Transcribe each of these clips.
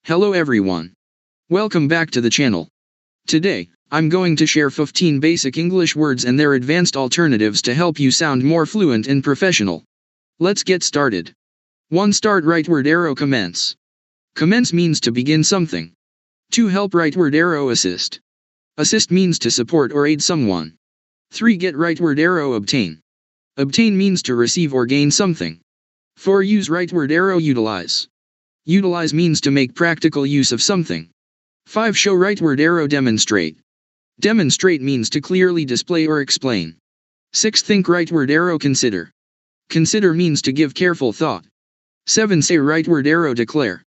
Hello everyone. Welcome back to the channel. Today, I'm going to share 15 basic English words and their advanced alternatives to help you sound more fluent and professional. Let's get started. 1. Start. Right word arrow. Commence. Commence means to begin something. 2. Help. Right word arrow. Assist. Assist means to support or aid someone. 3. Get. Right word arrow. Obtain. Obtain means to receive or gain something. 4. Use. Right word arrow. Utilize. Utilize means to make practical use of something. 5. Show. Right word arrow. Demonstrate. Demonstrate means to clearly display or explain. 6. Think. Right word arrow. Consider. Consider means to give careful thought. 7. Say. Right word arrow. Declare.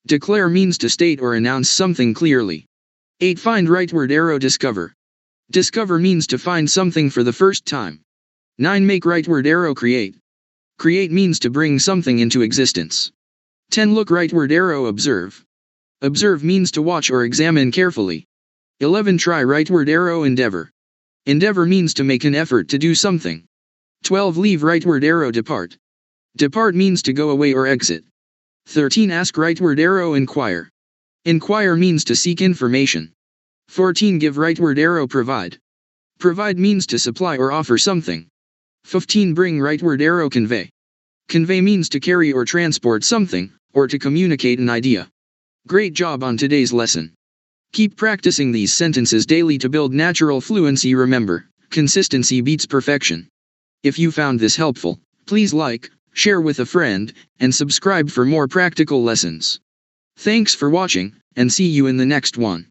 Declare means to state or announce something clearly. 8. Find. Right word arrow. Discover. Discover means to find something for the first time. 9. Make. Right word arrow. Create. Create means to bring something into existence. 10. Look. Right word arrow. Observe. Observe means to watch or examine carefully. 11. Try. Right word arrow. Endeavor. Endeavor means to make an effort to do something. 12. Leave. Right word arrow. Depart. Depart means to go away or exit. 13. Ask. Right word arrow. Inquire. Inquire means to seek information. 14. Give. Right word arrow. Provide. Provide means to supply or offer something. 15. Bring. Right word arrow. Convey. Convey means to carry or transport something, or to communicate an idea. Great job on today's lesson. Keep practicing these sentences daily to build natural fluency. Remember, consistency beats perfection. If you found this helpful, please like, share with a friend, and subscribe for more practical lessons. Thanks for watching, and see you in the next one.